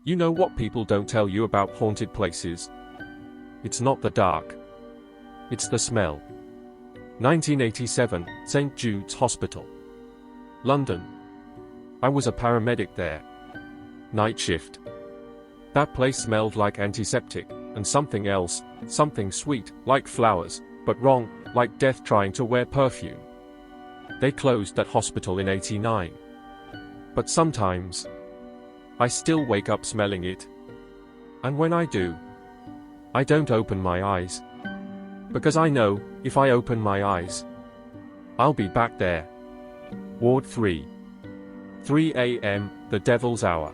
You know what people don't tell you about haunted places? It's not the dark. It's the smell. 1987, St. Jude's Hospital, London. I was a paramedic there. Night shift. That place smelled like antiseptic, and something else, something sweet, like flowers, but wrong, like death trying to wear perfume. They closed that hospital in '89. But sometimes, I still wake up smelling it. And when I do, I don't open my eyes. Because I know, if I open my eyes, I'll be back there. Ward 3. 3 a.m., the devil's hour.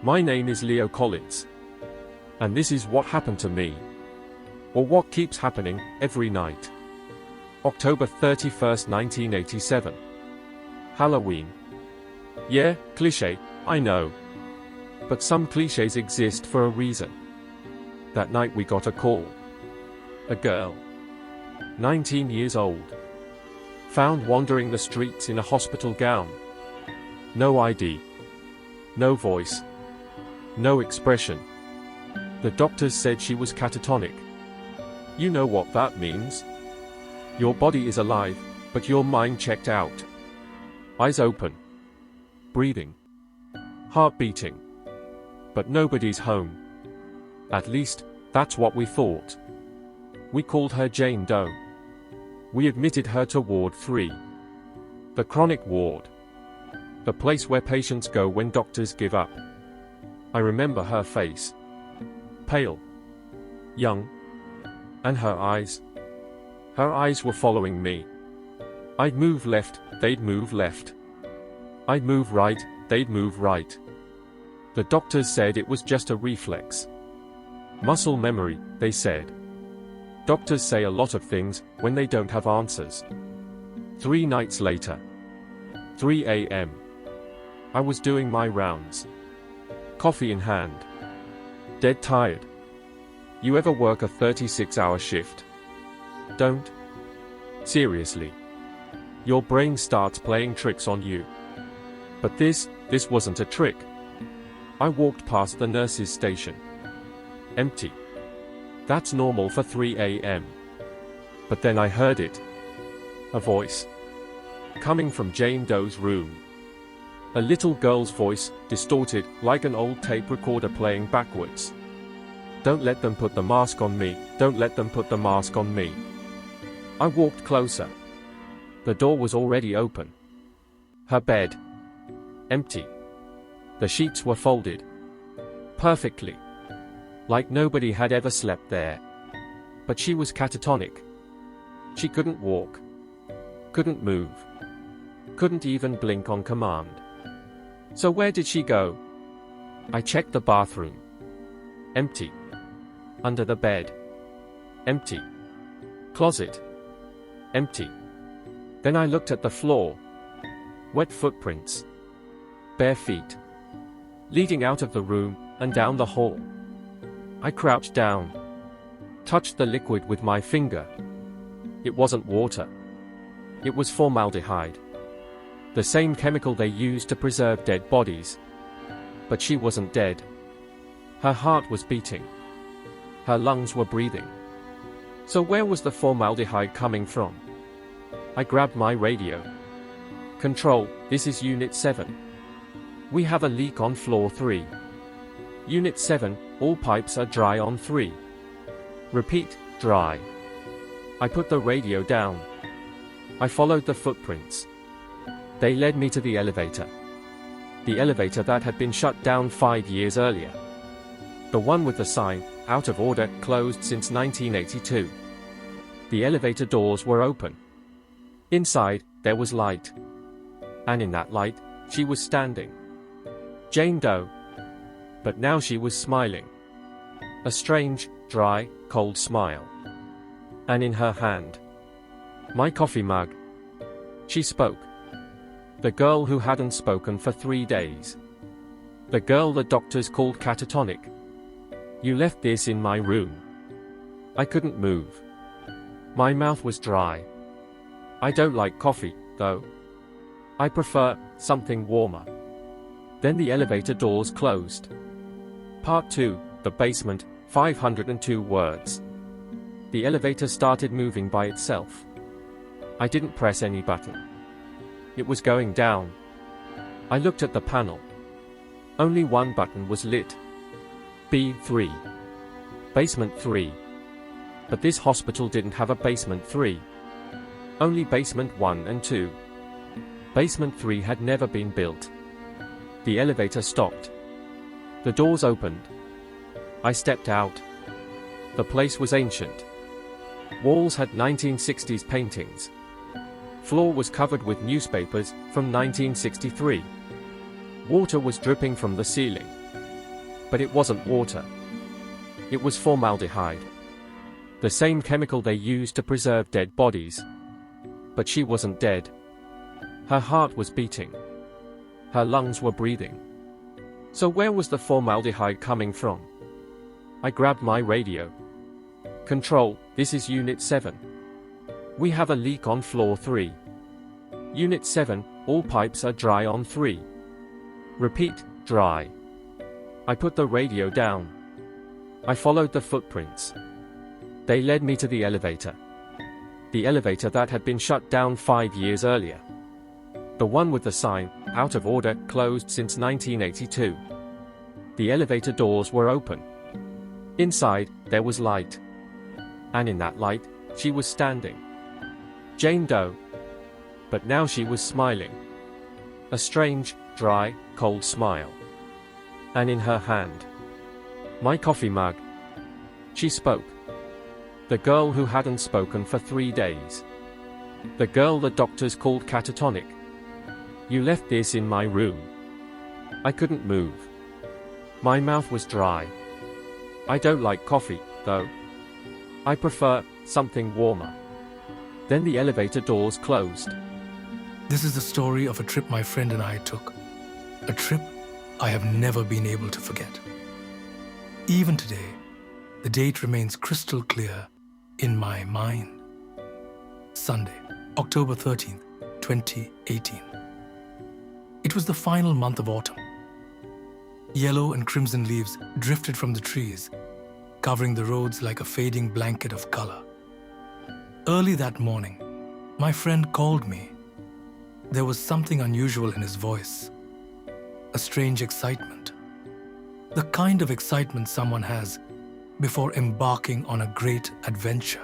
My name is Leo Collins. And this is what happened to me. Or what keeps happening, every night. October 31st, 1987. Halloween. Yeah, cliché, I know. But some clichés exist for a reason. That night we got a call. A girl, 19 years old, found wandering the streets in a hospital gown. No ID. No voice. No expression. The doctors said she was catatonic. You know what that means? Your body is alive, but your mind checked out. Eyes open. Breathing. Heart beating. But nobody's home. At least, that's what we thought. We called her Jane Doe. We admitted her to Ward 3. The chronic ward. The place where patients go when doctors give up. I remember her face. Pale. Young. And her eyes. Her eyes were following me. I'd move left, they'd move left. I'd move right, they'd move right. The doctors said it was just a reflex. Muscle memory, they said. Doctors say a lot of things when they don't have answers. 3 nights later. 3 a.m. I was doing my rounds. Coffee in hand. Dead tired. You ever work a 36-hour shift? Don't? Seriously. Your brain starts playing tricks on you. But this wasn't a trick. I walked past the nurse's station. Empty. That's normal for 3 a.m. But then I heard it. A voice. Coming from Jane Doe's room. A little girl's voice, distorted, like an old tape recorder playing backwards. Don't let them put the mask on me, don't let them put the mask on me. I walked closer. The door was already open. Her bed. Empty. The sheets were folded. Perfectly. Like nobody had ever slept there. But she was catatonic. She couldn't walk. Couldn't move. Couldn't even blink on command. So where did she go? I checked the bathroom. Empty. Under the bed. Empty. Closet. Empty. Then I looked at the floor. Wet footprints. Bare feet. Leading out of the room, and down the hall. I crouched down. Touched the liquid with my finger. It wasn't water. It was formaldehyde. The same chemical they use to preserve dead bodies. But she wasn't dead. Her heart was beating. Her lungs were breathing. So where was the formaldehyde coming from? I grabbed my radio. Control, this is Unit 7. We have a leak on floor 3. Unit 7, all pipes are dry on 3. Repeat, dry. I put the radio down. I followed the footprints. They led me to the elevator. The elevator that had been shut down 5 years earlier. The one with the sign, out of order, closed since 1982. The elevator doors were open. Inside, there was light. And in that light, she was standing. Jane Doe. But now she was smiling. A strange, dry, cold smile. And in her hand, my coffee mug. She spoke. The girl who hadn't spoken for 3 days. The girl the doctors called catatonic. You left this in my room. I couldn't move. My mouth was dry. I don't like coffee, though. I prefer something warmer. Then the elevator doors closed. Part 2, The Basement, 502 words. The elevator started moving by itself. I didn't press any button. It was going down. I looked at the panel. Only one button was lit. B3. Basement 3. But this hospital didn't have a basement 3. Only basement 1 and 2. Basement 3 had never been built. The elevator stopped. The doors opened. I stepped out. The place was ancient. Walls had 1960s paintings. Floor was covered with newspapers from 1963. Water was dripping from the ceiling. But it wasn't water. It was formaldehyde. The same chemical they used to preserve dead bodies. But she wasn't dead. Her heart was beating. Her lungs were breathing. So where was the formaldehyde coming from? I grabbed my radio. Control, this is Unit 7. We have a leak on floor 3. Unit 7, all pipes are dry on 3. Repeat, dry. I put the radio down. I followed the footprints. They led me to the elevator. The elevator that had been shut down 5 years earlier. The one with the sign, out of order, closed since 1982. The elevator doors were open. Inside, there was light. And in that light, she was standing. Jane Doe. But now she was smiling. A strange, dry, cold smile. And in her hand, my coffee mug. She spoke. The girl who hadn't spoken for 3 days. The girl the doctors called catatonic. You left this in my room. I couldn't move. My mouth was dry. I don't like coffee, though. I prefer something warmer. Then the elevator doors closed. This is the story of a trip my friend and I took. A trip I have never been able to forget. Even today, the date remains crystal clear in my mind. Sunday, October 13th, 2018. It was the final month of autumn. Yellow and crimson leaves drifted from the trees, covering the roads like a fading blanket of color. Early that morning, my friend called me. There was something unusual in his voice. A strange excitement. The kind of excitement someone has before embarking on a great adventure.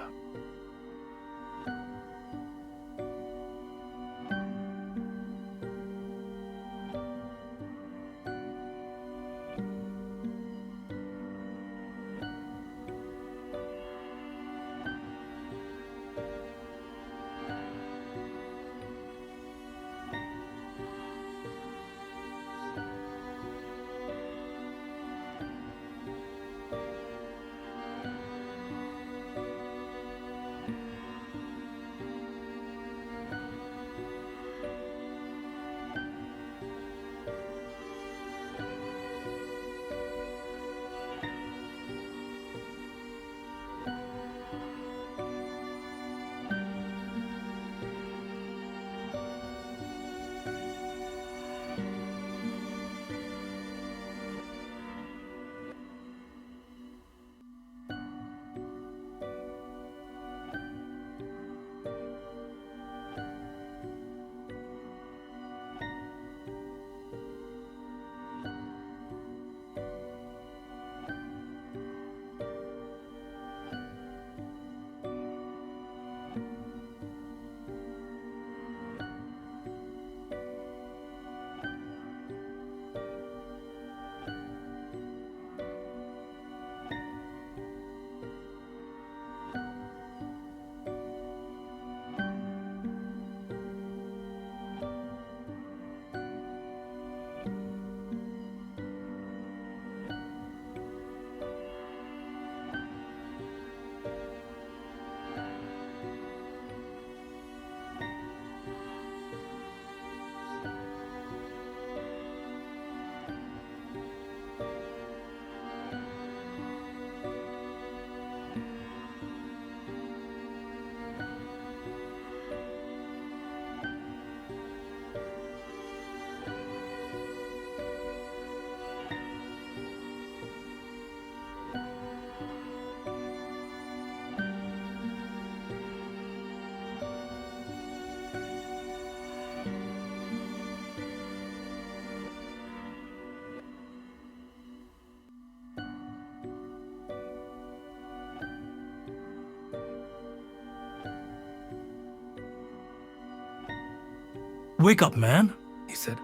"Wake up, man," he said.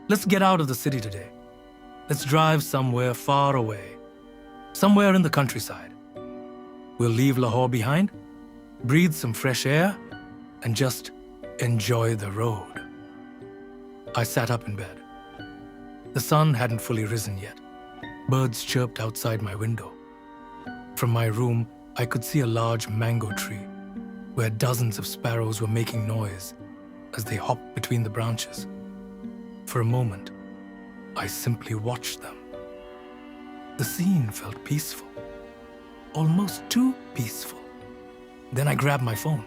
"Let's get out of the city today. Let's drive somewhere far away, somewhere in the countryside. We'll leave Lahore behind, breathe some fresh air, and just enjoy the road." I sat up in bed. The sun hadn't fully risen yet. Birds chirped outside my window. From my room, I could see a large mango tree where dozens of sparrows were making noise as they hopped between the branches. For a moment, I simply watched them. The scene felt peaceful, almost too peaceful. Then I grabbed my phone.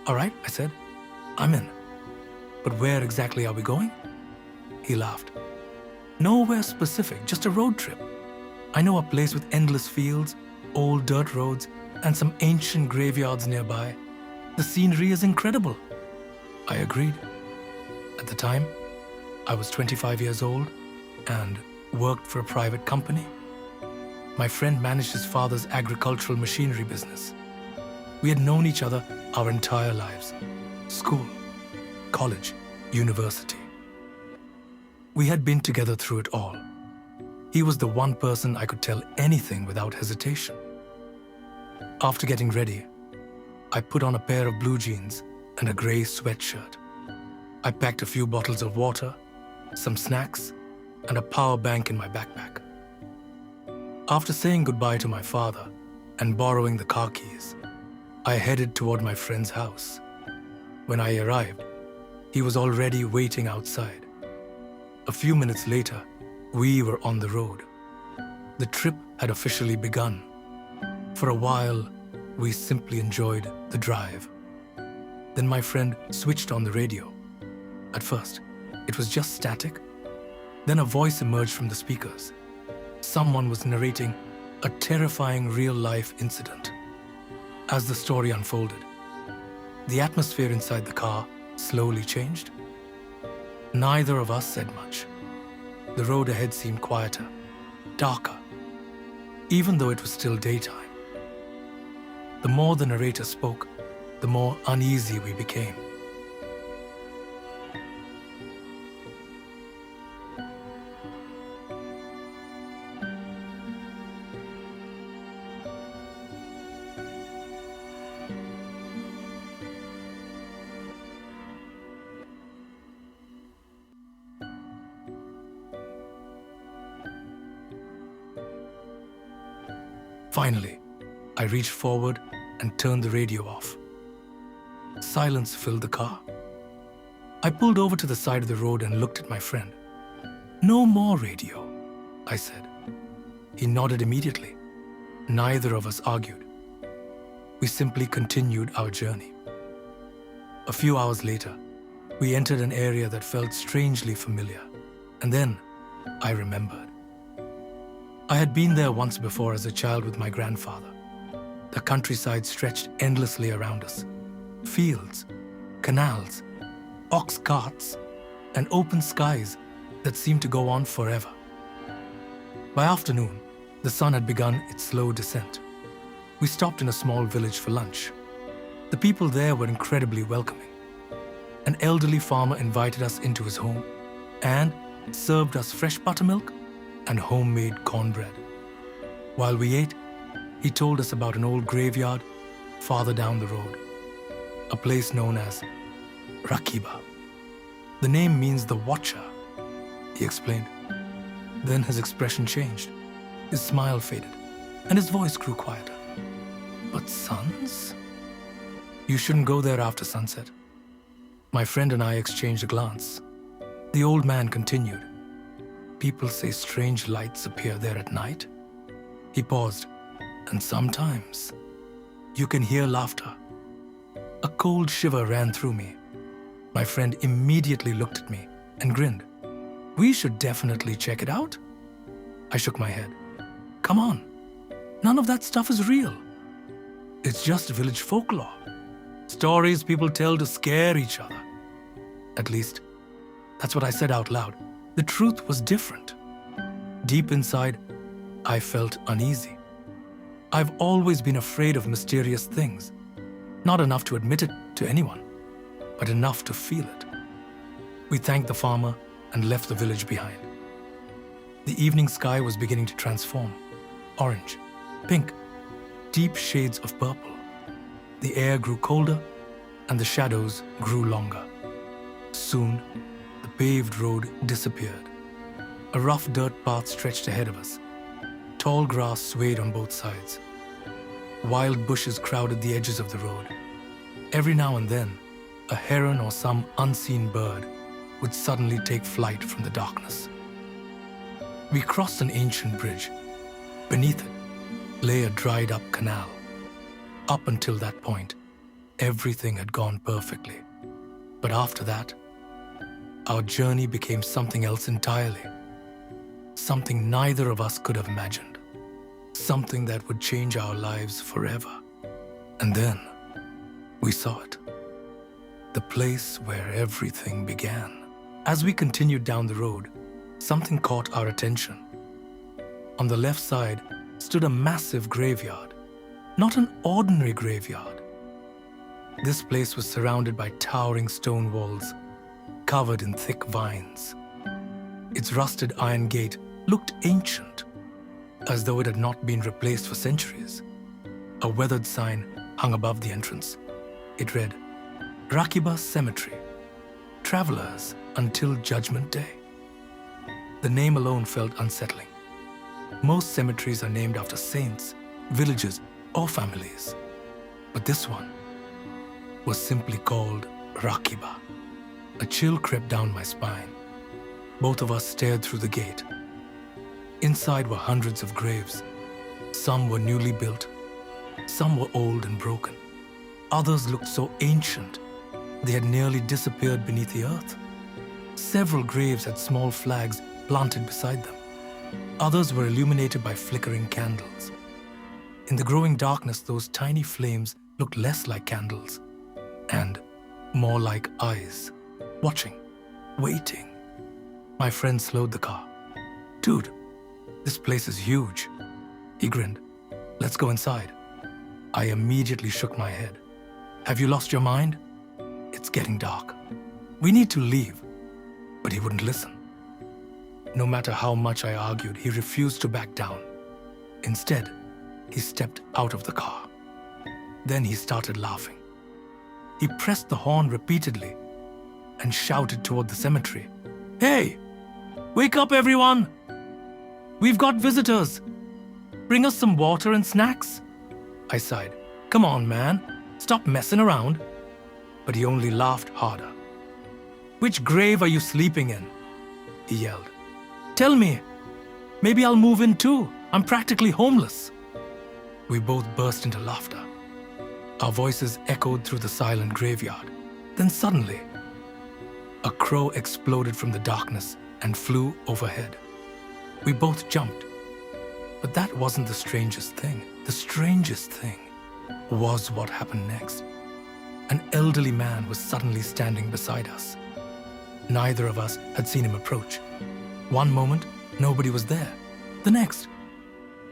"All right," I said, "I'm in. But where exactly are we going?" He laughed. "Nowhere specific, just a road trip. I know a place with endless fields, old dirt roads, and some ancient graveyards nearby. The scenery is incredible." I agreed. At the time, I was 25 years old and worked for a private company. My friend managed his father's agricultural machinery business. We had known each other our entire lives. School, college, university. We had been together through it all. He was the one person I could tell anything without hesitation. After getting ready, I put on a pair of blue jeans and a grey sweatshirt. I packed a few bottles of water, some snacks, and a power bank in my backpack. After saying goodbye to my father and borrowing the car keys, I headed toward my friend's house. When I arrived, he was already waiting outside. A few minutes later, we were on the road. The trip had officially begun. For a while, we simply enjoyed the drive. Then my friend switched on the radio. At first, it was just static. Then a voice emerged from the speakers. Someone was narrating a terrifying real-life incident. As the story unfolded, the atmosphere inside the car slowly changed. Neither of us said much. The road ahead seemed quieter, darker, even though it was still daytime. The more the narrator spoke, the more uneasy we became. Finally, I reached forward and turned the radio off. Silence filled the car. I pulled over to the side of the road and looked at my friend. "No more radio," I said. He nodded immediately. Neither of us argued. We simply continued our journey. A few hours later, we entered an area that felt strangely familiar. And then I remembered. I had been there once before as a child with my grandfather. The countryside stretched endlessly around us. Fields, canals, ox carts, and open skies that seemed to go on forever. By afternoon, the sun had begun its slow descent. We stopped in a small village for lunch. The people there were incredibly welcoming. An elderly farmer invited us into his home and served us fresh buttermilk and homemade cornbread. While we ate, he told us about an old graveyard farther down the road, a place known as Rakiba. The name means the watcher, he explained. Then his expression changed. His smile faded, and his voice grew quieter. "But sons? You shouldn't go there after sunset." My friend and I exchanged a glance. The old man continued. "People say strange lights appear there at night." He paused, "And sometimes you can hear laughter." A cold shiver ran through me. My friend immediately looked at me and grinned. "We should definitely check it out." I shook my head. "Come on, none of that stuff is real. It's just village folklore. Stories people tell to scare each other." At least, that's what I said out loud. The truth was different. Deep inside, I felt uneasy. I've always been afraid of mysterious things. Not enough to admit it to anyone, but enough to feel it. We thanked the farmer and left the village behind. The evening sky was beginning to transform. Orange, pink, deep shades of purple. The air grew colder and the shadows grew longer. Soon, the paved road disappeared. A rough dirt path stretched ahead of us. Tall grass swayed on both sides. Wild bushes crowded the edges of the road. Every now and then, a heron or some unseen bird would suddenly take flight from the darkness. We crossed an ancient bridge. Beneath it lay a dried-up canal. Up until that point, everything had gone perfectly. But after that, our journey became something else entirely. Something neither of us could have imagined. Something that would change our lives forever. And then, we saw it. The place where everything began. As we continued down the road, something caught our attention. On the left side stood a massive graveyard. Not an ordinary graveyard. This place was surrounded by towering stone walls, covered in thick vines. Its rusted iron gate looked ancient, as though it had not been replaced for centuries. A weathered sign hung above the entrance. It read, "Rakiba Cemetery, Travelers until Judgment Day." The name alone felt unsettling. Most cemeteries are named after saints, villages, or families. But this one was simply called Rakiba. A chill crept down my spine. Both of us stared through the gate. Inside were hundreds of graves. Some were newly built. Some were old and broken. Others looked so ancient, they had nearly disappeared beneath the earth. Several graves had small flags planted beside them. Others were illuminated by flickering candles. In the growing darkness, those tiny flames looked less like candles and more like eyes, watching, waiting. My friend slowed the car. "Dude, this place is huge." He grinned. "Let's go inside." I immediately shook my head. "Have you lost your mind? It's getting dark. We need to leave." But he wouldn't listen. No matter how much I argued, he refused to back down. Instead, he stepped out of the car. Then he started laughing. He pressed the horn repeatedly and shouted toward the cemetery. "Hey, wake up everyone! We've got visitors. Bring us some water and snacks." I sighed. "Come on, man. Stop messing around." But he only laughed harder. "Which grave are you sleeping in?" he yelled. "Tell me. Maybe I'll move in too. I'm practically homeless." We both burst into laughter. Our voices echoed through the silent graveyard. Then suddenly, a crow exploded from the darkness and flew overhead. We both jumped. But that wasn't the strangest thing. The strangest thing was what happened next. An elderly man was suddenly standing beside us. Neither of us had seen him approach. One moment, nobody was there. The next,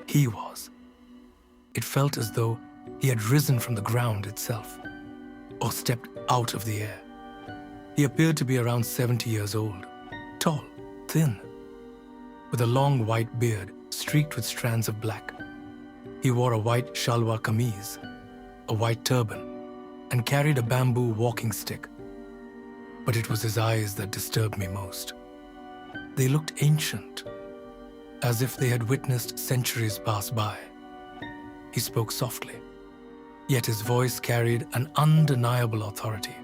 he was. It felt as though he had risen from the ground itself, or stepped out of the air. He appeared to be around 70 years old, tall, thin, with a long white beard streaked with strands of black. He wore a white shalwar kameez, a white turban, and carried a bamboo walking stick. But it was his eyes that disturbed me most. They looked ancient, as if they had witnessed centuries pass by. He spoke softly, yet his voice carried an undeniable authority.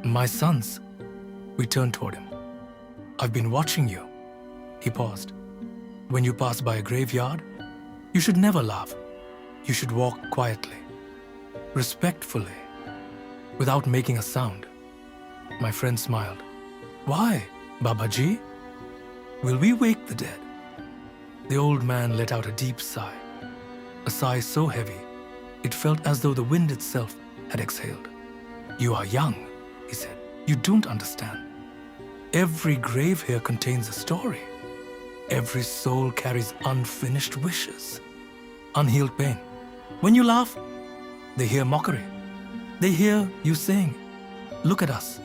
"My sons." We turned toward him. "I've been watching you." He paused. "When you pass by a graveyard, you should never laugh. You should walk quietly, respectfully, without making a sound." My friend smiled. "Why, Babaji? Will we wake the dead?" The old man let out a deep sigh, a sigh so heavy, it felt as though the wind itself had exhaled. "You are young," he said. "You don't understand. Every grave here contains a story. Every soul carries unfinished wishes, unhealed pain. When you laugh, they hear mockery. They hear you saying, 'Look at us.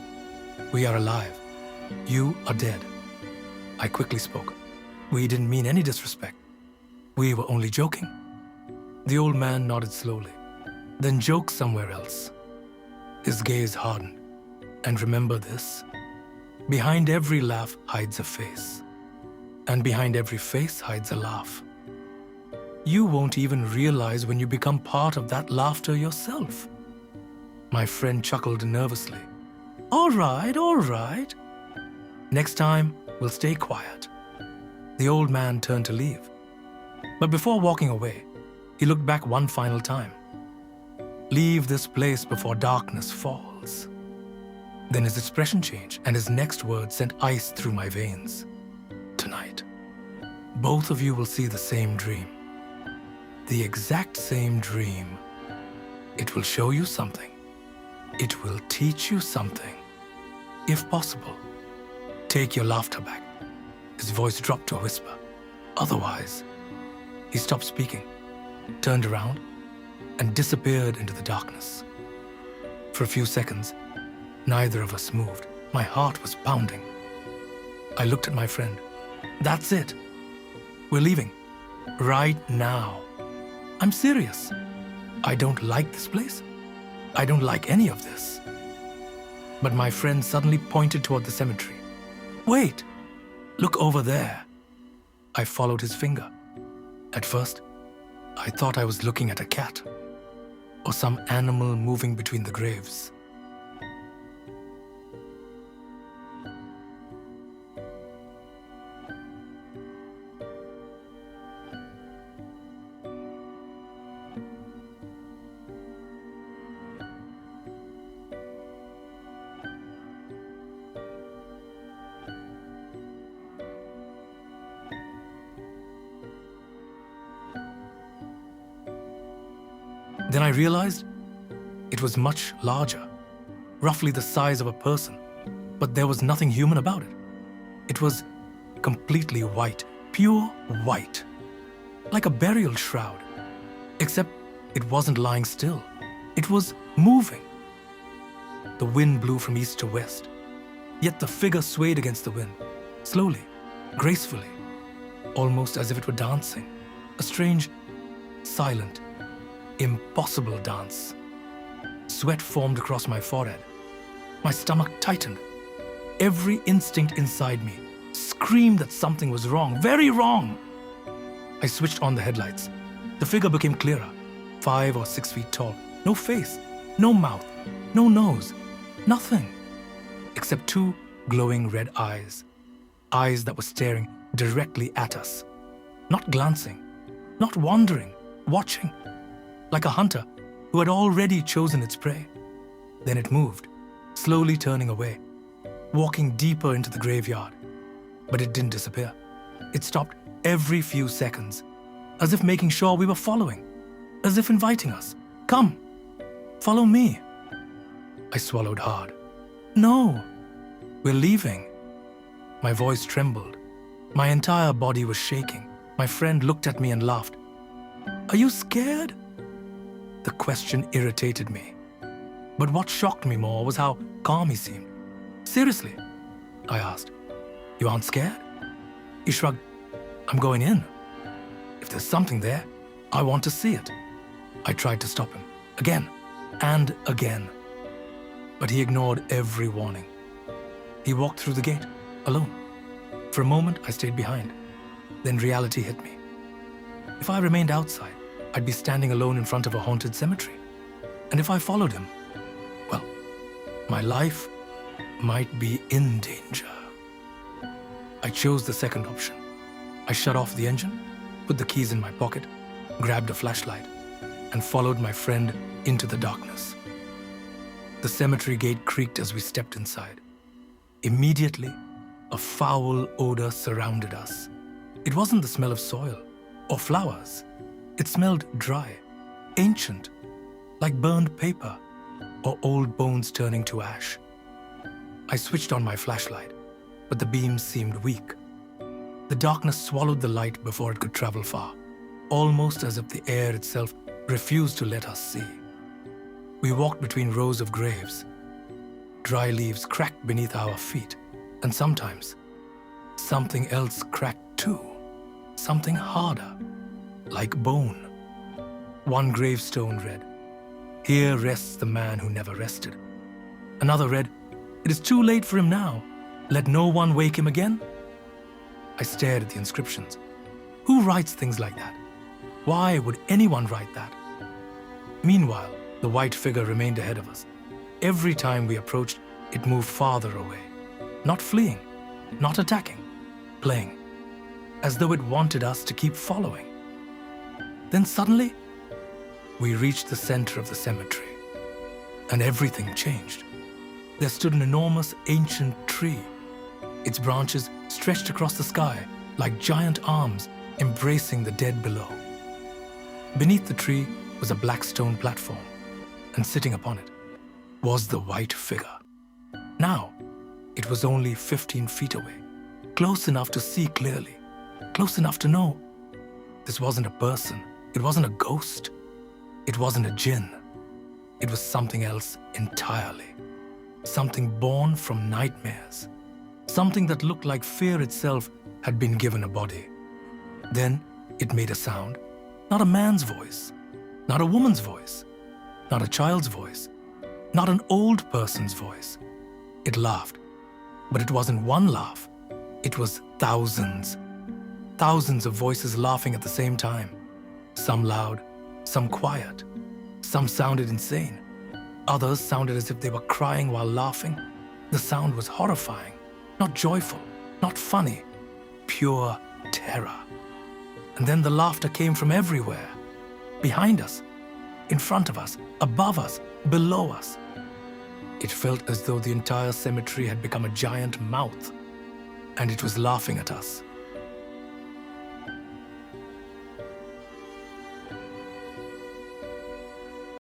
We are alive.' You are dead. I quickly spoke. We didn't mean any disrespect. We were only joking. The old man nodded slowly, then joked somewhere else. His gaze hardened. And remember this: behind every laugh hides a face. And behind every face hides a laugh. You won't even realize when you become part of that laughter yourself. My friend chuckled nervously. All right. Next time, we'll stay quiet. The old man turned to leave. But before walking away, he looked back one final time. Leave this place before darkness falls. Then his expression changed, and his next words sent ice through my veins. Tonight, both of you will see the same dream. The exact same dream. It will show you something. It will teach you something. If possible, take your laughter back. His voice dropped to a whisper. Otherwise, he stopped speaking, turned around, and disappeared into the darkness. For a few seconds, neither of us moved. My heart was pounding. I looked at my friend. That's it. We're leaving. Right now. I'm serious. I don't like this place. I don't like any of this. But my friend suddenly pointed toward the cemetery. Wait! Look over there. I followed his finger. At first, I thought I was looking at a cat or some animal moving between the graves. Then I realized it was much larger, roughly the size of a person, but there was nothing human about it. It was completely white, pure white, like a burial shroud, except it wasn't lying still. It was moving. The wind blew from east to west, yet the figure swayed against the wind, slowly, gracefully, almost as if it were dancing, a strange, silent, impossible dance. Sweat formed across my forehead. My stomach tightened. Every instinct inside me screamed that something was wrong, very wrong. I switched on the headlights. The figure became clearer, 5 or 6 feet tall. No face, no mouth, no nose, nothing, except 2 glowing red eyes. Eyes that were staring directly at us. Not glancing, not wandering, watching. Like a hunter who had already chosen its prey. Then it moved, slowly turning away, walking deeper into the graveyard. But it didn't disappear. It stopped every few seconds, as if making sure we were following, as if inviting us. Come, follow me. I swallowed hard. No, we're leaving. My voice trembled. My entire body was shaking. My friend looked at me and laughed. Are you scared? The question irritated me. But what shocked me more was how calm he seemed. Seriously? I asked. You aren't scared? He shrugged. I'm going in. If there's something there, I want to see it. I tried to stop him, again and again. But he ignored every warning. He walked through the gate, alone. For a moment, I stayed behind. Then reality hit me. If I remained outside, I'd be standing alone in front of a haunted cemetery. And if I followed him, well, my life might be in danger. I chose the second option. I shut off the engine, put the keys in my pocket, grabbed a flashlight, and followed my friend into the darkness. The cemetery gate creaked as we stepped inside. Immediately, a foul odor surrounded us. It wasn't the smell of soil or flowers. It smelled dry, ancient, like burned paper or old bones turning to ash. I switched on my flashlight, but the beams seemed weak. The darkness swallowed the light before it could travel far, almost as if the air itself refused to let us see. We walked between rows of graves. Dry leaves cracked beneath our feet, And sometimes, something else cracked too. Something harder, like bone. One gravestone read, "Here rests the man who never rested." Another read, "It is too late for him now. Let no one wake him again." I stared at the inscriptions. Who writes things like that? Why would anyone write that? Meanwhile, the white figure remained ahead of us. Every time we approached, it moved farther away. Not fleeing, not attacking, playing, as though it wanted us to keep following. Then suddenly, we reached the center of the cemetery, and everything changed. There stood an enormous ancient tree. Its branches stretched across the sky like giant arms embracing the dead below. Beneath the tree was a black stone platform, and sitting upon it was the white figure. Now, it was only 15 feet away, close enough to see clearly, close enough to know this wasn't a person, it wasn't a ghost, it wasn't a jinn. It was something else entirely. Something born from nightmares. Something that looked like fear itself had been given a body. Then it made a sound, not a man's voice, not a woman's voice, not a child's voice, not an old person's voice. It laughed, but it wasn't one laugh. It was thousands. Thousands of voices laughing at the same time. Some loud, some quiet. Some sounded insane. Others sounded as if they were crying while laughing. The sound was horrifying, not joyful, not funny, pure terror. And then the laughter came from everywhere. Behind us, in front of us, above us, below us. It felt as though the entire cemetery had become a giant mouth, and it was laughing at us.